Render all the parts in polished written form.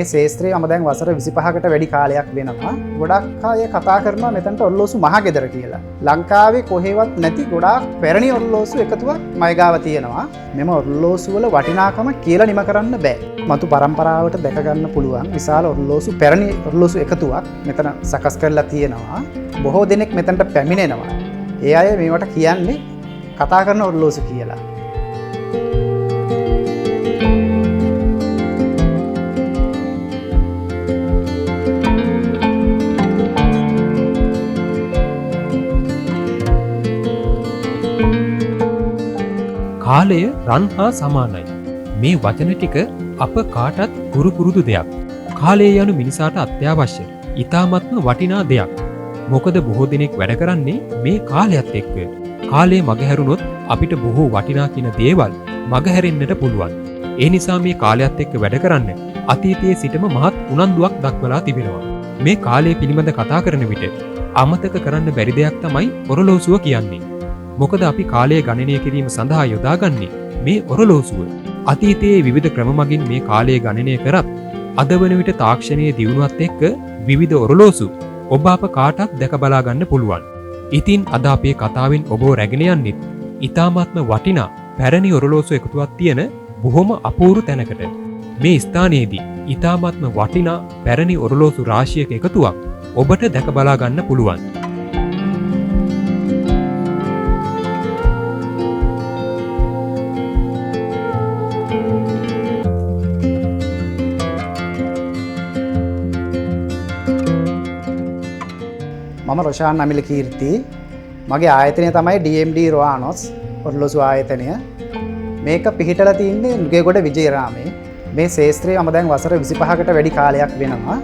මේ ශේත්‍රයේ මම දැන් වසර 25කට වැඩි කාලයක් වෙනවා. ගොඩක් අය කතා කරනවා මෙතනට ඔරලෝසු මහගෙදර කියලා. ලංකාවේ කොහෙවත් නැති ගොඩාක් පැරණි ඔරලෝසු එකතුවක් මයි ගාව තියෙනවා. මෙම ඔරලෝසු වල වටිනාකම කියලා නිම කරන්න බෑ. මතු පරම්පරාවට දැක ගන්න පුළුවන් විශාල ඔරලෝසු පැරණි ඔරලෝසු එකතුවක් මෙතන සකස් කරලා තියෙනවා. බොහෝ දෙනෙක් මෙතනට පැමිණෙනවා. ඒ අය මේවට කියන්නේ කතා කරන ඔරලෝසු කියලා. කාලය රන් හා සමානයි. මේ වචන ටික අප කාටත් ගුරු පුරුදු දෙයක්. කාලය යනු මිනිසාට අත්‍යවශ්‍ය, ඊ타මත්ම වටිනා දෙයක්. මොකද බොහෝ දෙනෙක් වැඩ කරන්නේ මේ කාලයත් එක්ක. කාලය මගහැරුණොත් අපිට බොහෝ වටිනා කියන දේවල් මගහැරෙන්නට පුළුවන්. ඒ නිසා මේ කාලයත් එක්ක වැඩ කරන්න අතීතයේ සිටම මහත් උනන්දුවක් දක්වලා තිබෙනවා. මේ කාලය පිළිබඳ කතා කරන විට අමතක කරන්න බැරි දෙයක් තමයි ඔරලෝසුව කියන්නේ. මොකද අපි කාලය ගණනය කිරීම සඳහා යොදාගන්නේ මේ ඔරලෝසුව. අතීතයේ විවිධ ක්‍රම මගින් මේ කාලය ගණනය කරත් අද වන විට තාක්ෂණයේ දියුණුවත් එක්ක විවිධ ඔරලෝසු ඔබ අප කාටත් දැක බලා ගන්න පුළුවන්. ඉතින් අද අපේ කතාවෙන් ඔබව රැගෙන යන්නෙත් ඊ타මාත්ම වටිනා පැරණි ඔරලෝසු එකතුවක් තියෙන බොහොම අපූර්ව තැනකට. මේ ස්ථානයේදී ඊ타මාත්ම වටිනා පැරණි ඔරලෝසු රාශියක එකතුවක් ඔබට දැක බලා ගන්න පුළුවන්. මම රොෂාන් නමිල කීර්ති. මගේ ආයතනය තමයි DMD රොආනොස් ඔරලෝසු ආයතනය. මේක පිහිටලා තින්නේ නුගේගොඩ විජේරාමේ. මේ ශේත්‍රයේ මම දැන් වසර 25කට වැඩි කාලයක් වෙනවා.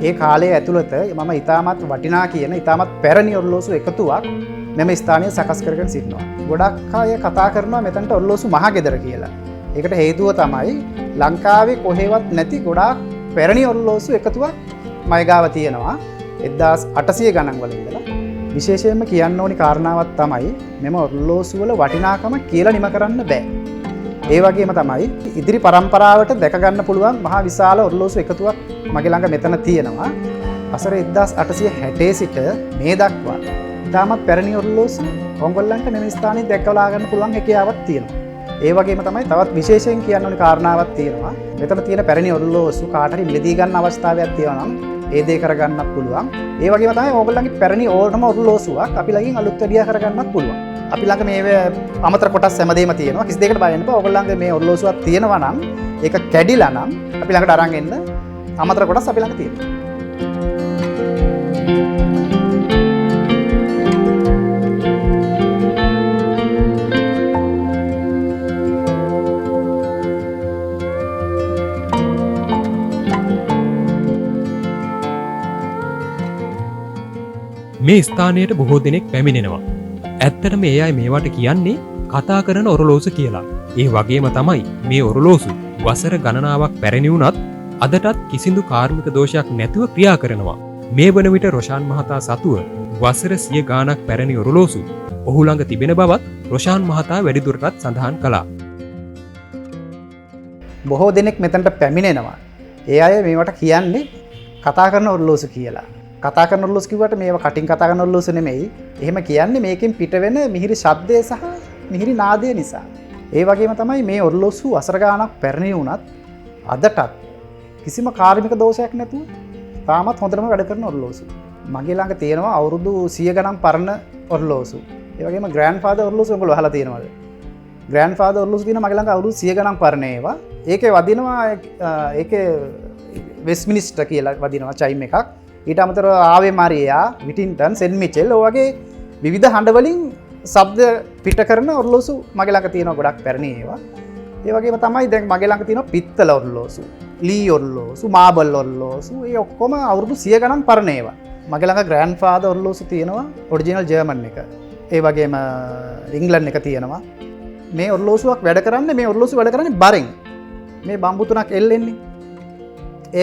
ඒ කාලය ඇතුළත මම ඊටමත් වටිනා කියන ඊටමත් පැරණි ඔරලෝසු එකතුවක් මෙම ස්ථානයේ සකස් කරගෙන සිටිනවා. ගොඩක් අය කතා කරනවා මෙතනට ඔරලෝසු මහගෙදර කියලා. ඒකට හේතුව තමයි ලංකාවේ කොහෙවත් නැති ගොඩාක් පැරණි ඔරලෝසු එකතුවක් මයි ගාව තියෙනවා. 1800 ගණන් වල ඉඳලා විශේෂයෙන්ම කියන්න ඕනි කාරණාවක් තමයි මෙම ඔරලෝසු වල වටිනාකම කියලා නිම කරන්න බෑ. ඒ වගේම තමයි ඉදිරි පරම්පරාවට දැක ගන්න පුළුවන් මහා විශාල ඔරලෝසු එකතුවක් මගේ ළඟ මෙතන තියෙනවා. වසර 1860 සිට මේ දක්වා ඉතාමත් පැරණි ඔරලෝසු ඔයගොල්ලන්ට මෙම ස්ථානයේ දැකලා ගන්න පුළුවන් හැකියාවක් තියෙනවා. ඒ වගේම තමයි තවත් විශේෂයෙන් කියන්න ඕනි කාරණාවක් තියෙනවා. මෙතන තියෙන පැරණි ඔරලෝසු කාට හරි මිලදී ගන්න අවස්ථාවක් තියෙනවා නම් ඒ දේ කරගන්නත් පුළුවන්. ඒ වගේම තමයි ඕගොල්ලන්ගේ පැරණි ඕනම ඔරලෝසුවක් අපි ළඟින් අලුත් වැඩියා කරගන්නත් පුළුවන්. අපි ළඟ මේ අමතර කොටස් හැමදේම තියෙනවා. කිසි දෙයකට බය වෙන්න එපා. ඕගොල්ලන්ගේ මේ ඔරලෝසුවක් තියෙනවා නම් ඒක කැඩිලා නම් අපි ළඟට අරන් එන්න අමතර කොටස් අපි ළඟ තියෙනවා. මේ ස්ථානයට බොහෝ දෙනෙක් පැමිණෙනවා. ඇත්තටම ඒ අය මේවට කියන්නේ කතා කරන ඔරලෝසු කියලා. ඒ වගේම තමයි මේ ඔරලෝසු වසර ගණනාවක් පැරණි වුණත් අදටත් කිසිදු කාර්මික දෝෂයක් නැතුව ක්‍රියා කරනවා. මේ වන විට රොෂාන් මහතා සතුව වසර 100 ගාණක් පැරණි ඔරලෝසු ඔහු ළඟ තිබෙන බවත් රොෂාන් මහතා වැඩිදුරටත් සඳහන් කළා. බොහෝ දෙනෙක් මෙතනට පැමිණෙනවා. ඒ අය මේවට කියන්නේ කතා කරන ඔරලෝසු කියලා. කතා කරන ඔරලෝසු කිව්වට මේවා කටින් කතා කරන ඔරලෝසු නෙමෙයි. එහෙම කියන්නේ මේකෙන් පිට වෙන මිහිරි ශබ්දය සහ මිහිරි නාදය නිසා. ඒ වගේම තමයි මේ ඔරලෝසු වසර ගාණක් පැරණි වුණත් අදටත් කිසිම කාර්මික දෝෂයක් නැතුව තාමත් හොඳටම වැඩ කරන ඔරලෝසු. මගේ ළඟ තියෙනවා අවුරුදු 100 ගණන් පරණ ඔරලෝසු. ඒ වගේම ග්‍රෑන්ඩ්ෆාදර් ඔරලෝසු ඔයගොල්ලෝ අහලා තියෙනවද? ග්‍රෑන්ඩ්ෆාදර් ඔරලෝසු තියෙනවා මගේ ළඟ අවුරුදු 100 ගණන් පරණ ඒවා. ඒකේ වදිනවා ඒකේ වෙස්මිනිස්ටර් කියලා වදිනවා චයිම් එකක්. ඊට අමතරව ආවේ මාරියා, විටින්ටන්, සෙන්ට් මිචෙල් වගේ විවිධ හඬ වලින් ශබ්ද පිට කරන ඔරලෝසු මගේ ළඟ තියෙනවා ගොඩක් පැරණි ඒවා. ඒ වගේම තමයි දැන් මගේ ළඟ තියෙනවා පිත්තල ඔරලෝසු, ලී ඔරලෝසු, මාබල් ඔරලෝසු. ඒ ඔක්කොම අවුරුදු 100 ගණන් පරණ ඒවා. මගේ ළඟ ග්‍රෑන්ඩ්ෆාදර් ඔරලෝසු තියෙනවා ඔරිජිනල් ජර්මන් එක. ඒ වගේම ඉංග්ලන්ඩ් එක තියෙනවා. මේ ඔරලෝසුවක් වැඩ කරන්නේ මේ ඔරලෝසු වැඩ කරන්නේ බරෙන්. මේ බම්බු තුනක් එල්ලෙන්නේ.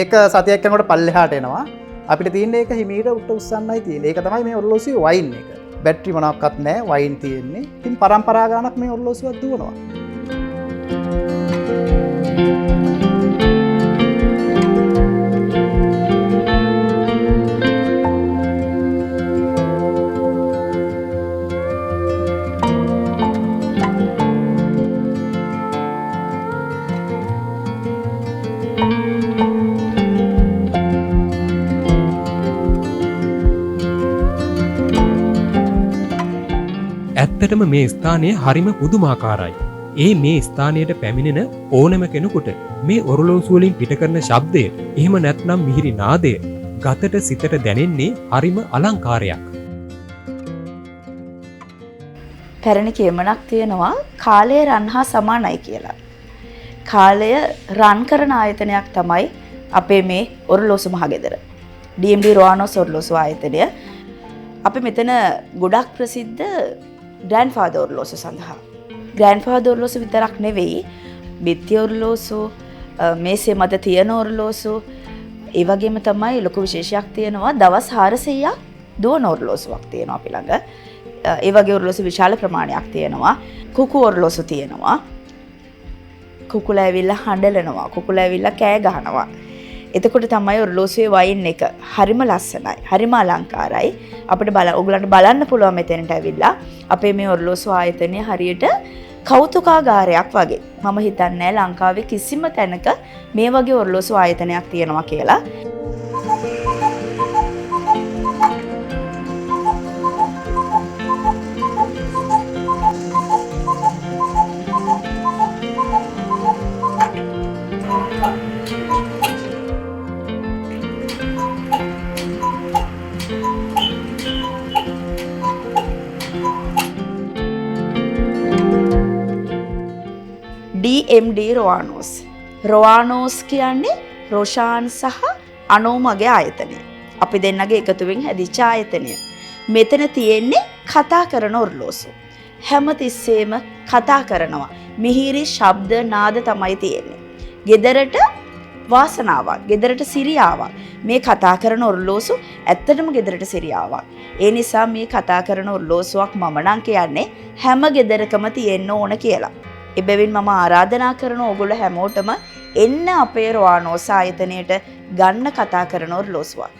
ඒක සතියක් යනකොට පල්ලෙහාට එනවා. අපිට තියෙන්නේ ඒක හිමීට උට උස්සන්නයි තියෙන්නේ. ඒක තමයි මේ ඔරලෝසුවේ වයින් එක. බැටරි මොනක්වත් නැහැ, වයින් තියෙන්නේ. ඉතින් පරම්පරා ගානක් මේ ඔරලෝසුවක් දුවනවා. ඇත්තටම මේ ස්ථානය හරිම පුදුමාකාරයි. මේ ස්ථානයට පැමිණෙන ඕනම කෙනෙකුට මේ ඔරලෝසුව වලින් පිට කරන ශබ්දය, එහෙම නැත්නම් මිහිරි නාදය ගතට සිතට දැනෙන්නේ හරිම අලංකාරයක්. පැරණි කියමනක් තියෙනවා කාලය රන් හා සමානයි කියලා. කාලය රන් කරන ආයතනයක් තමයි අපේ මේ ඔරලෝසු මහගෙදර. DMD රොආනෝස් ඔරලෝසු ආයතනය. අපි මෙතන ගොඩක් ප්‍රසිද්ධ ග්‍රෑන්ඩ්ෆාදර් ඔරලෝසු සඳහා. ග්‍රෑන්ඩ්ෆාදර් ඔරලෝසු විතරක් නෙවෙයි, බිත්ති ඔරලෝසු, මේසේ මත තියෙන ඔරලෝසු, ඒ වගේම තමයි ලොකු විශේෂයක් තියෙනවා දවස් 400ක් දුවන ඔරලෝසුවක් තියෙනවා අපි ළඟ. ඒ වගේ ඔරලෝසු විශාල ප්‍රමාණයක් තියෙනවා. කුකු ඔරලෝසු තියෙනවා. කුකුලා ඇවිල්ලා හඬලනවා, කුකුලා ඇවිල්ලා කෑ ගහනවා. එතකොට තමයි ඔරලෝසුවේ වයින් එක හරිම ලස්සනයි, හරිම අලංකාරයි. අපිට ඔයගලන්ට බලන්න පුළුවන් මෙතනට ඇවිල්ලා අපේ මේ ඔරලෝසු ආයතනය හරියට කෞතුකාගාරයක් වගේ. මම හිතන්නේ ලංකාවේ කිසිම තැනක මේ වගේ ඔරලෝසු ආයතනයක් තියෙනවා කියලා. DMD රොආනෝස්. රොආනෝස් කියන්නේ රොෂාන් සහ අනෝමගේ ආයතනය. අපි දෙන්නගේ එකතුවෙන් හැදිච්ච ආයතනය. මෙතන තියෙන්නේ කතා කරන ඔරලෝසු. හැමතිස්සෙම කතා කරනවා. මිහිරි ශබ්ද නාද තමයි තියෙන්නේ. ගෙදරට වාසනාවක්, ගෙදරට සිරියාවක්. මේ කතා කරන ඔරලෝසු ඇත්තටම ගෙදරට සිරියාවක්. ඒ නිසා මේ කතා කරන ඔරලෝසුවක් මම නම් කියන්නේ හැම ගෙදරකම තියෙන්න ඕන කියලා. එබැවින් මම ආරාධනා කරන ඕගොල්ලෝ හැමෝටම එන්න අපේ රොආනෝස් ආයතනයට ගන්න කතා කරන ඔරලෝසුවක්.